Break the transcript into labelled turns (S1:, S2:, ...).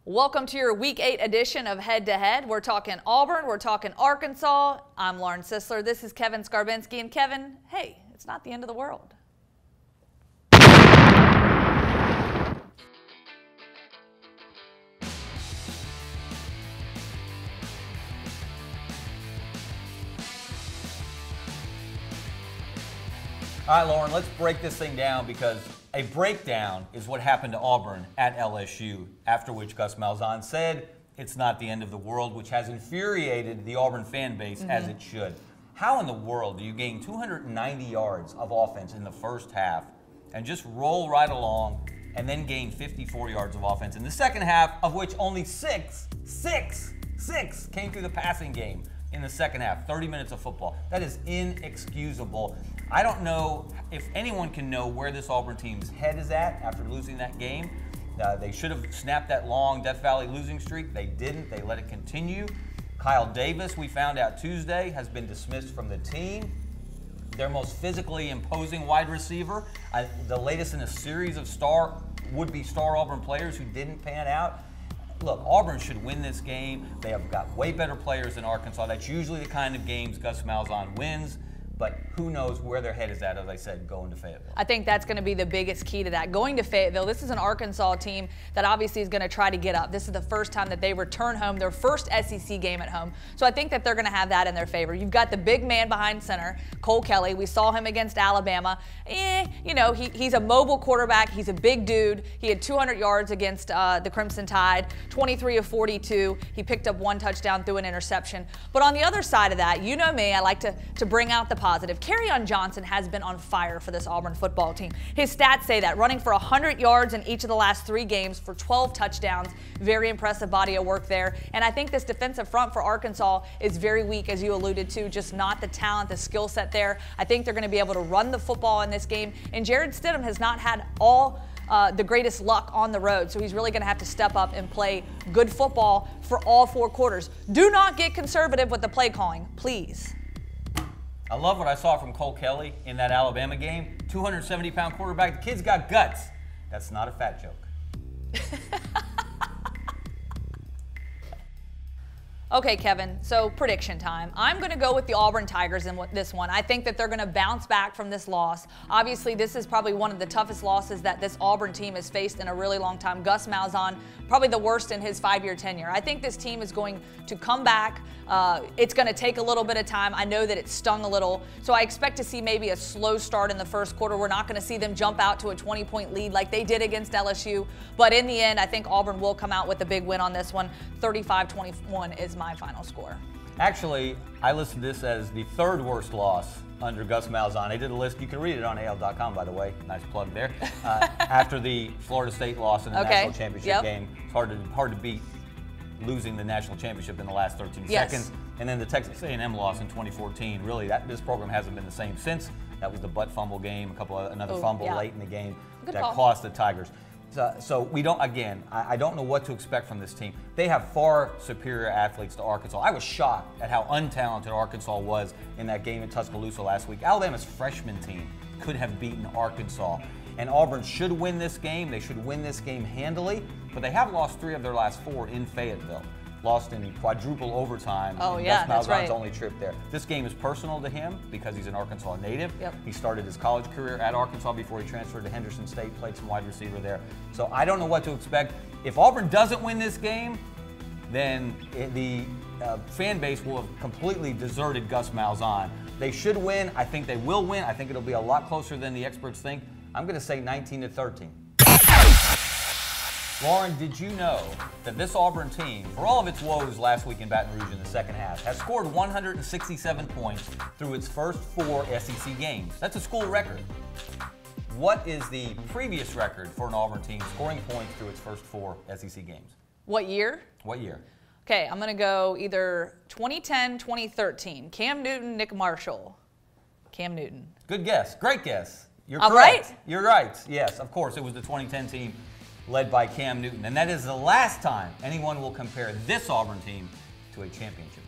S1: Welcome to your Week 8 edition of Head to Head. We're talking Auburn, we're talking Arkansas. I'm Lauren Sisler. This is Kevin Scarbinsky. And Kevin, hey, it's not the end of the world.
S2: All right, Lauren, let's break this thing down because a breakdown is what happened to Auburn at LSU, after which Gus Malzahn said it's not the end of the world, which has infuriated the Auburn fan base as it should. How in the world do you gain 290 yards of offense in the first half and just roll right along and then gain 54 yards of offense in the second half, of which only six came through the passing game in the second half, 30 minutes of football? That is inexcusable. I don't know if anyone can know where this Auburn team's head is at after losing that game. They should have snapped that long Death Valley losing streak. They didn't. They let it continue. Kyle Davis, we found out Tuesday, has been dismissed from the team. Their most physically imposing wide receiver, the latest in a series of would-be star Auburn players who didn't pan out. Look, Auburn should win this game. They have got way better players than Arkansas. That's usually the kind of games Gus Malzahn wins. But who knows where their head is at, as I said, going to Fayetteville. I
S1: think that's going to be the biggest key to that. Going to Fayetteville, this is an Arkansas team that obviously is going to try to get up. This is the first time that they return home, their first SEC game at home. So I think that they're going to have that in their favor. You've got the big man behind center, Cole Kelly. We saw him against Alabama. He's a mobile quarterback. He's a big dude. He had 200 yards against the Crimson Tide, 23 of 42. He picked up one touchdown through an interception. But on the other side of that, you know me, I like to bring out the positive. Kerryon Johnson has been on fire for this Auburn football team. His stats say that, running for 100 yards in each of the last 3 games for 12 touchdowns. Very impressive body of work there. And I think this defensive front for Arkansas is very weak, as you alluded to, just not the talent, the skill set there. I think they're going to be able to run the football in this game. And Jared Stidham has not had all the greatest luck on the road, so he's really going to have to step up and play good football for all 4 quarters. Do not get conservative with the play calling, please.
S2: I love what I saw from Cole Kelly in that Alabama game. 270-pound quarterback. The kid's got guts. That's not a fat joke.
S1: Okay, Kevin, so prediction time. I'm going to go with the Auburn Tigers in this one. I think that they're going to bounce back from this loss. Obviously, this is probably one of the toughest losses that this Auburn team has faced in a really long time. Gus Malzahn, probably the worst in his 5-year tenure. I think this team is going to come back. It's going to take a little bit of time. I know that it stung a little, so I expect to see maybe a slow start in the first quarter. We're not going to see them jump out to a 20-point lead like they did against LSU. But in the end, I think Auburn will come out with a big win on this one. 35-21 is my final score.
S2: Actually, I listed this as the 3rd worst loss under Gus Malzahn. I did a list. You can read it on AL.com, by the way. Nice plug there. After the Florida State loss in the national championship game, it's hard to beat losing the national championship in the last 13 seconds. And then the Texas A&M loss in 2014. Really, this program hasn't been the same since. That was the butt fumble game, another fumble late in the game that cost the Tigers. So we don't, again, I don't know what to expect from this team. They have far superior athletes to Arkansas. I was shocked at how untalented Arkansas was in that game in Tuscaloosa last week. Alabama's freshman team could have beaten Arkansas. And Auburn should win this game. They should win this game handily. But they have lost 3 of their last 4 in Fayetteville. Lost in quadruple overtime.
S1: Oh, yeah, that's right.
S2: Gus Malzahn's only trip there. This game is personal to him because he's an Arkansas native. He started his college career at Arkansas before he transferred to Henderson State, played some wide receiver there. So I don't know what to expect. If Auburn doesn't win this game, then the fan base will have completely deserted Gus Malzahn. They should win. I think they will win. I think it'll be a lot closer than the experts think. I'm going to say 19-13. Lauren, did you know that this Auburn team, for all of its woes last week in Baton Rouge in the second half, has scored 167 points through its first 4 SEC games? That's a school record. What is the previous record for an Auburn team scoring points through its first 4 SEC games?
S1: What year?
S2: What year?
S1: Okay, I'm going to go either 2010, 2013. Cam Newton, Nick Marshall. Cam Newton.
S2: Good guess. Great guess. You're
S1: correct.
S2: Right? You're right. Yes, of course. It was the 2010 team led by Cam Newton. And that is the last time anyone will compare this Auburn team to a championship